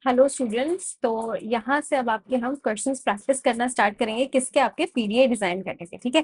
Hello students. तो यहाँ से अब आपके हम क्वेश्चंस प्रैक्टिस करना स्टार्ट करेंगे किसके, आपके पीडीए डिजाइन करने के। ठीक है,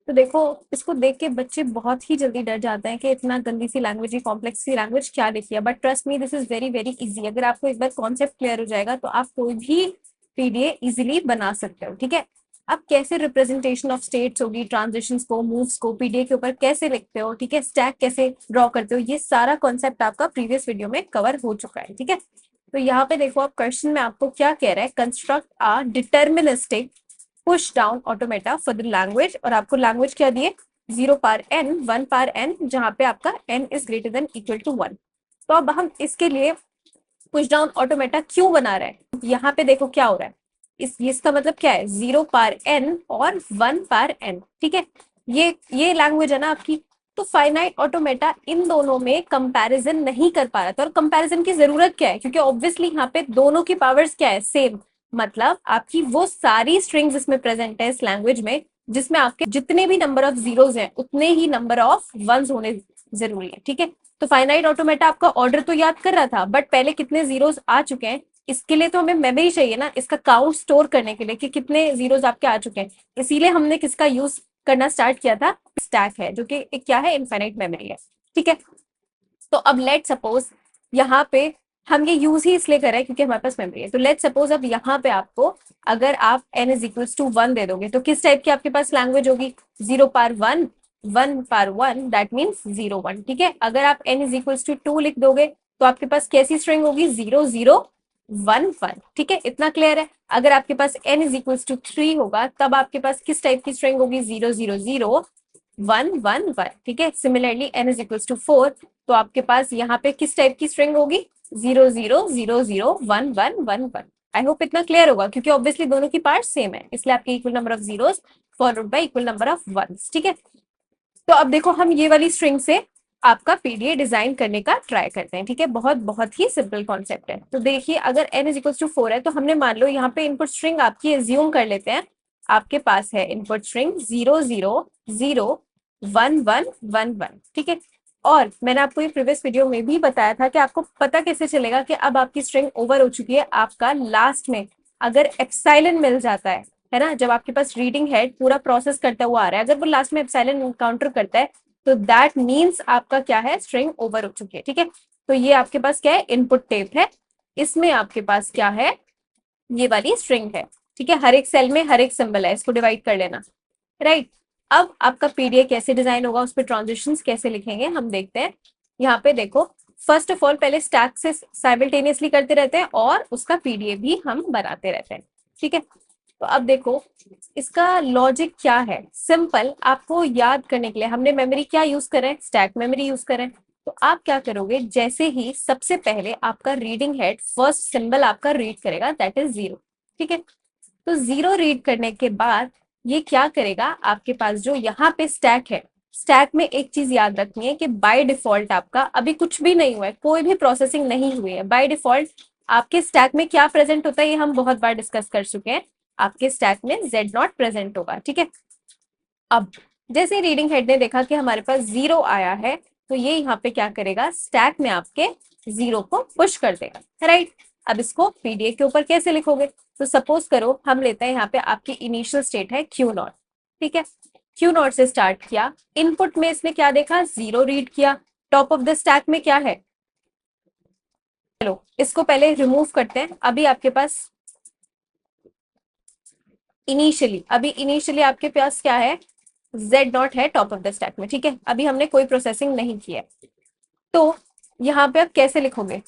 तो देखो, इसको देख के बच्चे बहुत ही जल्दी डर जाते हैं कि इतना गंदी सी लैंग्वेज, कॉम्प्लेक्स सी लैंग्वेज क्या लिखी है। But trust me, this is very very easy. अगर आपको एक बार कॉन्सेप्ट क्लियर हो जाएगा तो आप कोई भी पीडीए इजिली बना सकते हो। ठीक है, अब कैसे रिप्रेजेंटेशन ऑफ स्टेट्स होगी, ट्रांजिशंस को, मूव्स को पीडीए के ऊपर कैसे लिखते हो, ठीक है, स्टैक कैसे ड्रॉ करते हो, ये सारा कॉन्सेप्ट आपका प्रीवियस वीडियो में कवर हो चुका है। ठीक है, तो यहाँ पे देखो, आप क्वेश्चन में आपको क्या कह रहा है, construct a deterministic push down automata for the language, और आपको लैंग्वेज क्या दिए, 0 पार n 1 पार n, जहां पे आपका n is greater than equal to 1। तो अब हम इसके लिए पुश डाउन ऑटोमेटा क्यों बना रहे हैं, यहाँ पे देखो क्या हो रहा है। इसका मतलब क्या है, 0 पार n और 1 पार n। ठीक है, ये लैंग्वेज है ना आपकी। तो फाइनाइट ऑटोमेटा इन दोनों में कंपैरिजन नहीं कर पा रहा था, और कंपैरिजन की जरूरत क्या है, क्योंकि ऑब्वियसली यहाँ पे दोनों की पावर्स क्या है, सेम। मतलब आपकी वो सारी स्ट्रिंग्स इसमें प्रेजेंट है इस लैंग्वेज में, जिसमें आपके जितने भी नंबर ऑफ जीरोज हैं उतने ही नंबर ऑफ वंस होने जरूरी है। ठीक है, तो फाइनाइट ऑटोमेटा आपका ऑर्डर तो याद कर रहा था, बट पहले कितने जीरोस आ चुके हैं, इसके लिए तो हमें मेमोरी चाहिए ना, इसका काउंट स्टोर करने के लिए कि कितने जीरोस आपके आ चुके हैं। इसीलिए हमने किसका यूज करना स्टार्ट किया था, स्टैक है, जो कि एक क्या है, इनफाइनाइट मेमोरी है। ठीक है, तो अब लेट सपोज यहाँ पे हम ये यूज ही इसलिए कर रहे हैं क्योंकि हमारे पास मेमोरी है। तो लेट सपोज अब यहाँ पे आपको, अगर आप n इज इक्वल्स टू 1 दे दोगे तो किस टाइप की आपके पास लैंग्वेज होगी, 0 पार 1 1 पार 1, दैट मीन्स 0 1। ठीक है, अगर आप n इज इक्वल्स टू 2 लिख दोगे तो आपके पास कैसी स्ट्रिंग होगी, 0 0 1 1। ठीक है, इतना क्लियर है। अगर आपके पास n इज इक्वल्स टू 3 होगा तब आपके पास किस टाइप की स्ट्रिंग होगी, 0 0 0 1 1 1। ठीक है, similarly n is equals to 4, तो आपके पास यहाँ पे किस टाइप की स्ट्रिंग होगी, 0 0 0 0 1 1 1 1। आई होप इतना क्लियर होगा, क्योंकि ऑब्वियसली दोनों की पार्ट सेम है, इसलिए आपके equal number of zeros followed by equal number of ones. ठीक है, तो अब देखो, हम ये वाली स्ट्रिंग से आपका पीडीए डिजाइन करने का ट्राई करते हैं। ठीक है, बहुत बहुत ही सिंपल कॉन्सेप्ट है। तो देखिए, अगर n इज इक्वल टू 4 है तो हमने मान लो यहाँ पे इनपुट स्ट्रिंग आपकी एज्यूम कर लेते हैं, आपके पास है इनपुट स्ट्रिंग 0 0 0 1 1 1 1। ठीक है, और मैंने आपको ये प्रीवियस वीडियो में भी बताया था कि आपको पता कैसे चलेगा कि अब आपकी स्ट्रिंग ओवर हो चुकी है। आपका लास्ट में अगर एप्सिलॉन मिल जाता है ना, जब आपके पास रीडिंग हेड पूरा प्रोसेस करता हुआ आ रहा है, अगर वो लास्ट में एप्सिलॉन एनकाउंटर करता है तो दैट मीन्स आपका क्या है, स्ट्रिंग ओवर हो चुकी है। ठीक है, तो ये आपके पास क्या है, इनपुट टेप है, इसमें आपके पास क्या है, ये वाली स्ट्रिंग है। ठीक है, हर एक सेल में हर एक सिंबल है, इसको डिवाइड कर लेना। राइट, अब आपका पीडीए कैसे डिजाइन होगा, उस पर ट्रांजिशंस कैसे लिखेंगे हम देखते हैं। यहाँ पे देखो, फर्स्ट ऑफ ऑल पहले स्टैक से साइमल्टेनियसली करते रहते हैं और उसका पीडीए भी हम बनाते रहते हैं। ठीक है, तो अब देखो इसका लॉजिक क्या है, सिंपल। आपको याद करने के लिए हमने मेमोरी क्या यूज करें, स्टैक मेमोरी यूज करें। तो आप क्या करोगे, जैसे ही सबसे पहले आपका रीडिंग हेड फर्स्ट सिंबल आपका रीड करेगा, दैट इज 0। ठीक है, तो 0 रीड करने के बाद ये क्या करेगा, आपके पास जो यहाँ पे स्टैक है, स्टैक में एक चीज याद रखनी है कि बाय डिफॉल्ट आपका अभी कुछ भी नहीं हुआ है, कोई भी प्रोसेसिंग नहीं हुई है। बाय डिफॉल्ट आपके स्टैक में क्या प्रेजेंट होता है, ये हम बहुत बार डिस्कस कर चुके हैं, आपके स्टैक में Z0 प्रेजेंट होगा। ठीक है, अब जैसे रीडिंग हेड ने देखा कि हमारे पास 0 आया है, तो ये यहाँ पे क्या करेगा, स्टैक में आपके 0 को पुश कर देगा। राइट, अब इसको पीडीए के ऊपर कैसे लिखोगे, तो सपोज करो हम लेते हैं यहाँ पे आपकी इनिशियल स्टेट है Q0। ठीक है, Q0 से स्टार्ट किया, इनपुट में इसने क्या देखा, 0 रीड किया, टॉप ऑफ द स्टैक में क्या है, चलो इसको पहले रिमूव करते हैं। अभी आपके पास इनिशियली आपके पास क्या है, Z0 है टॉप ऑफ द स्टैक में। ठीक है, अभी हमने कोई प्रोसेसिंग नहीं किया है, तो यहाँ पे आप कैसे लिखोगे,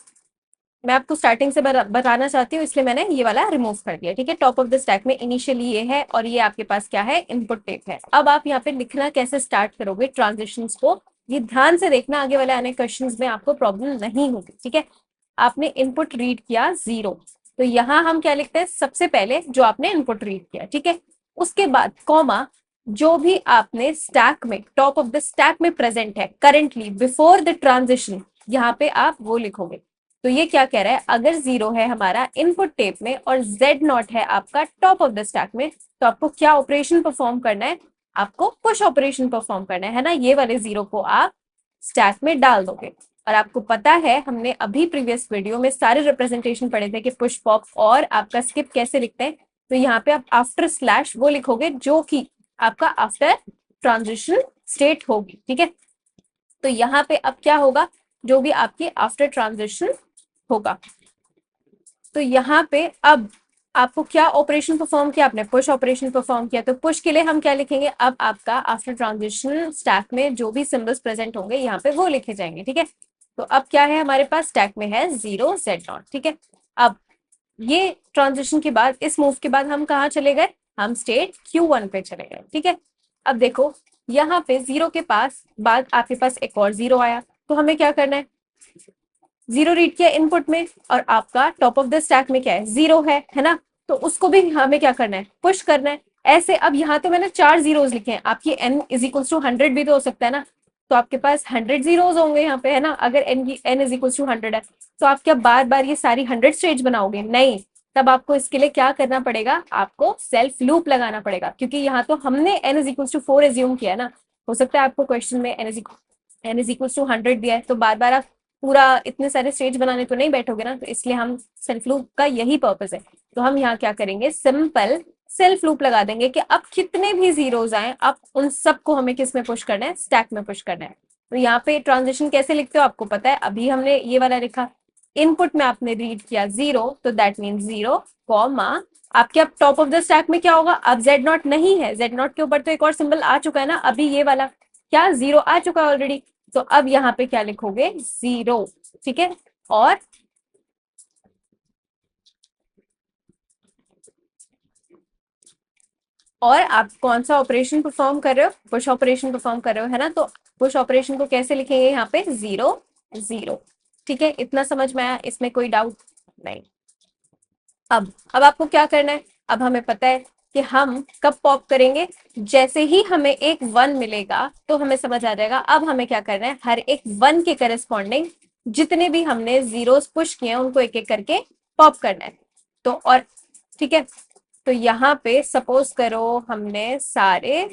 मैं आपको स्टार्टिंग से बताना चाहती हूँ, इसलिए मैंने ये वाला रिमूव कर दिया। ठीक है, टॉप ऑफ द स्टैक में इनिशियली ये है और ये आपके पास क्या है, इनपुट टेप है। अब आप यहाँ पे लिखना कैसे स्टार्ट करोगे ट्रांजिशंस को, ये ध्यान से देखना, आगे वाले आने क्वेश्चंस में आपको प्रॉब्लम नहीं होगी। ठीक है, आपने इनपुट रीड किया 0, तो यहाँ हम क्या लिखते हैं, सबसे पहले जो आपने इनपुट रीड किया। ठीक है, उसके बाद कॉमा, जो भी आपने स्टैक में टॉप ऑफ द स्टैक में प्रेजेंट है करेंटली बिफोर द ट्रांजिशन, यहाँ पे आप वो लिखोगे। तो ये क्या कह रहा है, अगर 0 है हमारा इनपुट टेप में और Z0 है आपका टॉप ऑफ द स्टैक में, तो आपको क्या ऑपरेशन परफॉर्म करना है, आपको पुश ऑपरेशन परफॉर्म करना है ना, ये वाले 0 को आप स्टैक में डाल दोगे। और आपको पता है हमने अभी प्रीवियस वीडियो में सारे रिप्रेजेंटेशन पढ़े थे कि पुश पॉप और आपका स्किप कैसे लिखते हैं। तो यहाँ पे आप आफ्टर स्लैश वो लिखोगे जो कि आपका आफ्टर ट्रांजिशन स्टेट होगी, ठीक है। तो यहाँ पे अब क्या होगा, जो भी आपकी आफ्टर ट्रांजिशन होगा, तो यहाँ पे अब आपको क्या ऑपरेशन परफॉर्म किया, आपने पुश ऑपरेशन परफॉर्म किया। तो पुश के लिए हम क्या लिखेंगे, अब आपका आफ्टर ट्रांजिशन स्टैक में जो भी सिंबल्स प्रेजेंट होंगे यहाँ पे वो लिखे जाएंगे, ठीक है। तो अब क्या है हमारे पास, स्टैक में है 0 Z0, ठीक है। अब ये ट्रांजिशन के बाद, इस मूव के बाद हम कहाँ चले गए, हम स्टेट Q1 पे चले गए, ठीक है। अब देखो यहाँ पे 0 के पास बाद आपके पास एक और 0 आया, तो हमें क्या करना है, 0 रीड किया इनपुट में, और आपका टॉप ऑफ द स्टैक में क्या है, 0 है ना। तो उसको भी हमें क्या करना है, पुश करना है। ऐसे अब यहाँ तो मैंने 4 जीरोज लिखे हैं, आपकी n इज इक्वल टू 100 भी तो हो सकता है ना। तो आपके पास 100 जीरोज होंगे यहाँ पे, है ना। अगर n इज इक्वल टू 100 है, तो आप क्या बार बार ये सारी 100 स्टेज बनाओगे, नहीं। तब आपको इसके लिए क्या करना पड़ेगा, आपको सेल्फ लूप लगाना पड़ेगा, क्योंकि यहाँ तो हमने n is equal to 4 assume किया है ना। हो सकता है आपको क्वेश्चन में n इज इक्वल टू 100 दिया है, तो बार बार आप पूरा इतने सारे स्टेज बनाने तो नहीं बैठोगे ना। तो इसलिए हम सेल्फ लूप का यही पर्पस है। तो हम यहाँ क्या करेंगे, सिंपल सेल्फ लूप लगा देंगे कि अब कितने भी जीरोज आए, अब उन सबको हमें किस में पुश करना है, स्टैक में पुश करना है। तो यहाँ पे ट्रांजिशन कैसे लिखते हो आपको पता है, अभी हमने ये वाला लिखा, इनपुट में आपने रीड किया 0, तो दैट मीन 0 कॉमा आपके अब टॉप ऑफ द स्टैक में क्या होगा, अब Z0 नहीं है, Z0 के ऊपर तो एक और सिंबल आ चुका है ना, अभी ये वाला क्या 0 आ चुका है ऑलरेडी। तो अब यहाँ पे क्या लिखोगे, 0, ठीक है। और आप कौन सा ऑपरेशन परफॉर्म कर रहे हो, पुश ऑपरेशन परफॉर्म कर रहे हो, है ना। तो पुश ऑपरेशन को कैसे लिखेंगे, यहाँ पे 0 0, ठीक है। इतना समझ में आया, इसमें कोई डाउट नहीं। अब आपको क्या करना है, अब हमें पता है कि हम कब पॉप करेंगे, जैसे ही हमें एक 1 मिलेगा तो हमें समझ आ जाएगा अब हमें क्या करना है, हर एक 1 के करस्पॉन्डिंग जितने भी हमने जीरोस पुश किए हैं उनको एक एक करके पॉप करना है। तो और ठीक है, तो यहाँ पे सपोज करो हमने सारे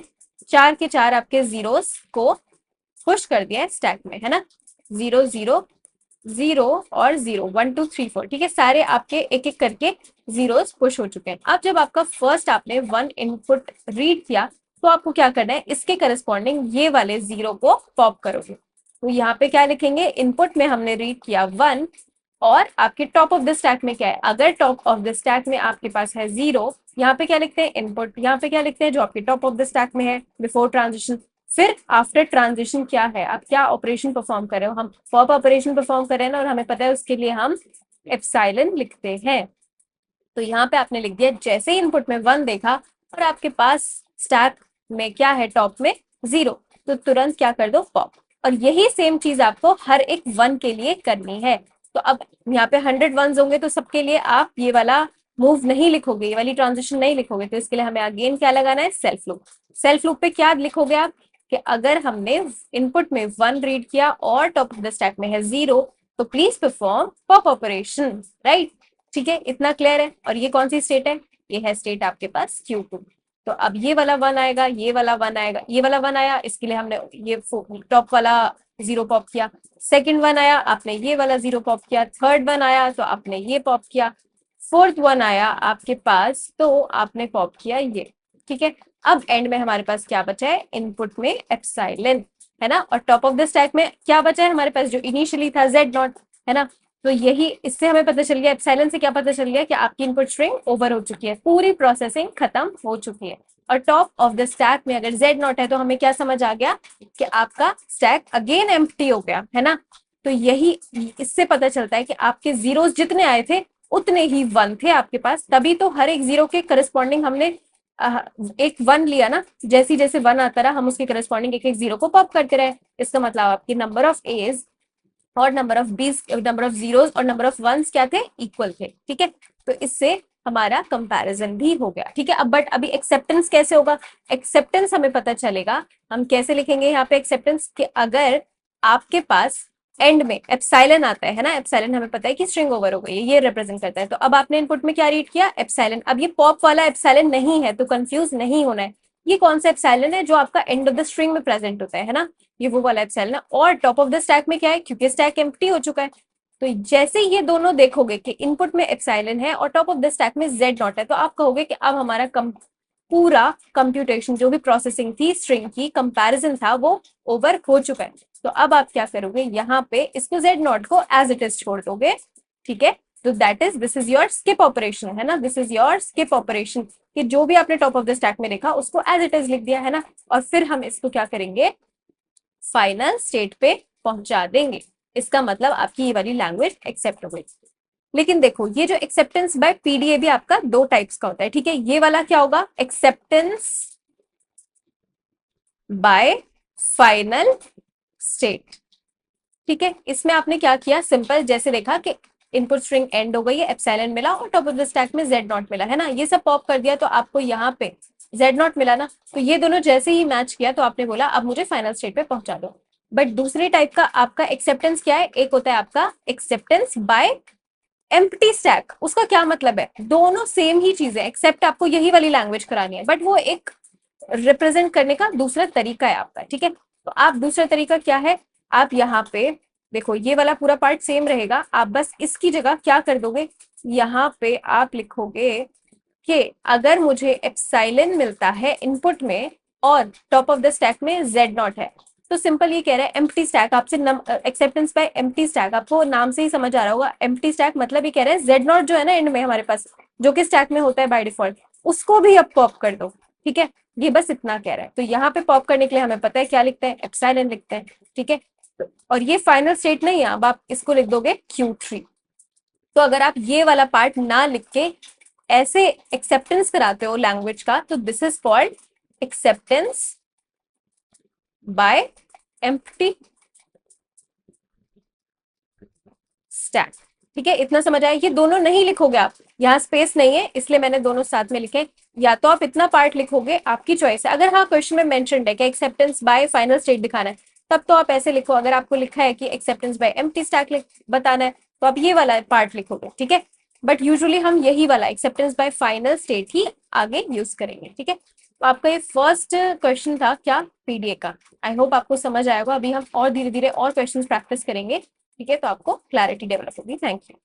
4 के 4 आपके जीरोस को पुश कर दिया है स्टैक में, है ना। 0 0 0 और 0 1 2 3 4, ठीक है। सारे आपके एक एक करके जीरोस पुश हो चुके हैं। अब जब आपका फर्स्ट आपने 1 इनपुट रीड किया, तो आपको क्या करना है, इसके करस्पॉन्डिंग ये वाले 0 को पॉप करोगे। तो यहाँ पे क्या लिखेंगे, इनपुट में हमने रीड किया 1, और आपके टॉप ऑफ द स्टैक में क्या है, अगर टॉप ऑफ द स्टैक में आपके पास है 0, यहाँ पे क्या लिखते हैं, इनपुट, यहाँ पे क्या लिखते हैं, जो आपके टॉप ऑफ द स्टैक में है बिफोर ट्रांजिशन। फिर आफ्टर ट्रांजिशन क्या है, आप क्या ऑपरेशन परफॉर्म कर रहे हो, हम पॉप ऑपरेशन परफॉर्म कर रहे हैं ना, और हमें पता है उसके लिए हम एप्सिलॉन लिखते हैं। तो यहाँ पे आपने लिख दिया, जैसे ही इनपुट में 1 देखा और आपके पास स्टैक में क्या है, टॉप में 0, तो तुरंत क्या कर दो, पॉप। और यही सेम चीज आपको हर एक 1 के लिए करनी है। तो अब यहाँ पे 100 वंस होंगे, तो सबके लिए आप ये वाला मूव नहीं लिखोगे, ये वाली ट्रांजिशन नहीं लिखोगे। तो इसके लिए हमें अगेन क्या लगाना है, सेल्फ लूप। सेल्फ लूप पे क्या लिखोगे आप, कि अगर हमने इनपुट में 1 रीड किया और टॉप ऑफ द स्टैक में है 0, तो please perform pop operation, right. ठीक है, इतना क्लियर है। और ये कौन सी स्टेट है, ये है स्टेट आपके पास Q2। तो अब ये वाला 1 आएगा, ये वाला 1 आएगा, ये वाला 1 आया, इसके लिए हमने ये टॉप वाला 0 पॉप किया। सेकंड 1 आया, आपने ये वाला 0 पॉप किया। थर्ड 1 आया, तो आपने ये पॉप किया। फोर्थ 1 आया आपके पास, तो आपने पॉप किया ये, ठीक है। अब एंड में हमारे पास क्या बचा है, इनपुट में एप्सिलॉन, है ना। और टॉप ऑफ द स्टैक में क्या बचा है हमारे पास, जो इनिशियली था Z0, है ना। तो यही, इससे हमें पता चल गया, एप्सिलॉन से क्या पता चल गया कि आपकी इनपुट स्ट्रिंग ओवर हो चुकी है, पूरी प्रोसेसिंग खत्म हो चुकी है। और टॉप ऑफ द स्टैक में अगर Z0 है, तो हमें क्या समझ आ गया कि आपका स्टैक अगेन एम्प्टी हो गया, है ना। तो यही, इससे पता चलता है कि आपके जीरोस जितने आए थे उतने ही 1 थे आपके पास, तभी तो हर एक 0 के करस्पॉन्डिंग हमने एक 1 लिया ना। जैसे जैसे 1 आता रहा, हम उसके करस्पॉन्डिंग एक एक 0 को पॉप करते रहे। इसका मतलब आपकी नंबर ऑफ एज और नंबर ऑफ बीस, नंबर ऑफ जीरोस और नंबर ऑफ वंस क्या थे, इक्वल थे, ठीक है। तो इससे हमारा कंपैरिजन भी हो गया, ठीक है। अब बट अभी एक्सेप्टेंस कैसे होगा, एक्सेप्टेंस हमें पता चलेगा, हम कैसे लिखेंगे यहाँ पे एक्सेप्टेंस, कि अगर आपके पास एंड में एप्सिलॉन आता है ना, एप्सिलॉन हमें पता है कि स्ट्रिंग ओवर हो गई है, ये रिप्रेजेंट करता है। तो अब आपने इनपुट में क्या रीड किया, एप्सिलॉन। अब ये पॉप वाला एप्सिलॉन नहीं है, तो कंफ्यूज नहीं होना है। ये कौन सा एप्सिलॉन है? जो आपका एंड ऑफ द स्ट्रिंग में प्रेजेंट होता है ना, ये वो वाला एप्सिलॉन है। और टॉप ऑफ द स्टैक में क्या है? क्योंकि स्टैक एम्प्टी हो चुका है, तो जैसे ये दोनों देखोगे कि इनपुट में एप्सिलॉन है और टॉप ऑफ द स्टैक में जेड नॉट है, तो आप कहोगे कि अब हमारा पूरा कंप्यूटेशन, जो भी प्रोसेसिंग थी स्ट्रिंग की, कंपैरिजन था, वो ओवर हो चुका है। तो अब आप क्या करोगे? यहाँ पे इसको जेड नॉट को एज इट इज छोड़ दोगे, ठीक है। तो that is, this is your skip operation, है ना, this is your skip operation, कि जो भी आपने टॉप ऑफ द स्टैक में देखा उसको एज इट इज लिख दिया, है ना। और फिर हम इसको क्या करेंगे? फाइनल स्टेट पे पहुंचा देंगे। इसका मतलब आपकी ये वाली लैंग्वेज एक्सेप्ट हो गई। लेकिन देखो, ये जो एक्सेप्टेंस बाय पीडीए भी आपका दो टाइप्स का होता है, ठीक है। ये वाला क्या होगा? एक्सेप्टेंस बाय फाइनल स्टेट, ठीक है। इसमें आपने क्या किया? सिंपल, जैसे देखा कि इनपुट स्ट्रिंग एंड हो गई है, एप्सिलॉन मिला और टॉप ऑफ द स्टैक में जेड नॉट मिला, है ना। ये सब पॉप कर दिया तो आपको यहाँ पे जेड नॉट मिला ना, तो ये दोनों जैसे ही मैच किया तो आपने बोला अब मुझे फाइनल स्टेट पे पहुंचा दो। बट दूसरे टाइप का आपका एक्सेप्टेंस क्या है? एक होता है आपका एक्सेप्टेंस बाय एम्प्टी स्टैक। उसका क्या मतलब है? दोनों सेम ही चीजें, एक्सेप्ट आपको यही वाली लैंग्वेज करानी है, बट वो एक रिप्रेजेंट करने का दूसरा तरीका है आपका, ठीक है। तो आप दूसरा तरीका क्या है? आप यहाँ पे देखो, ये वाला पूरा पार्ट सेम रहेगा, आप बस इसकी जगह क्या कर दोगे? यहाँ पे आप लिखोगे कि अगर मुझे एप्सिलॉन मिलता है इनपुट में और टॉप ऑफ द स्टैक में जेड नॉट है, तो सिंपल ये कह रहा है एम्प्टी स्टैक आपसे, एक्सेप्टेंस बाय एम्प्टी स्टैक, आपको नाम से ही समझ आ रहा होगा। एम्प्टी स्टैक मतलब ये कह रहा है जेड नॉट जो है ना एंड में हमारे पास, जो कि स्टैक में होता है बाय डिफॉल्ट, उसको भी अब पॉप कर दो, ठीक है। ये बस इतना कह रहा है। तो यहाँ पे पॉप करने के लिए हमें पता है क्या लिखते हैं? एप्सिलॉन लिखते हैं, ठीक है। और ये फाइनल स्टेट नहीं है, अब आप इसको लिख दोगे Q3। तो अगर आप ये वाला पार्ट ना लिख के ऐसे एक्सेप्टेंस कराते हो लैंग्वेज का, तो this is called acceptance bye empty stack, ठीक है। इतना समझ आया? ये दोनों नहीं लिखोगे आप, यहाँ स्पेस नहीं है इसलिए मैंने दोनों साथ में लिखे। या तो आप इतना पार्ट लिखोगे, आपकी चॉइस है। अगर हाँ क्वेश्चन में मेंशन्ड है कि एक्सेप्टेंस बाय फाइनल स्टेट दिखाना है, तब तो आप ऐसे लिखो। अगर आपको लिखा है कि एक्सेप्टेंस बाय एम्प्टी स्टैक बताना है, तो आप ये वाला पार्ट लिखोगे, ठीक है। बट यूजुअली हम यही वाला एक्सेप्टेंस बाय फाइनल स्टेट ही आगे यूज करेंगे, ठीक है। तो आपका ये फर्स्ट क्वेश्चन था क्या? पीडीए का। आई होप आपको समझ आएगा। अभी हम और धीरे धीरे और क्वेश्चन प्रैक्टिस करेंगे, ठीक है। तो आपको क्लैरिटी डेवलप होगी। Thank you.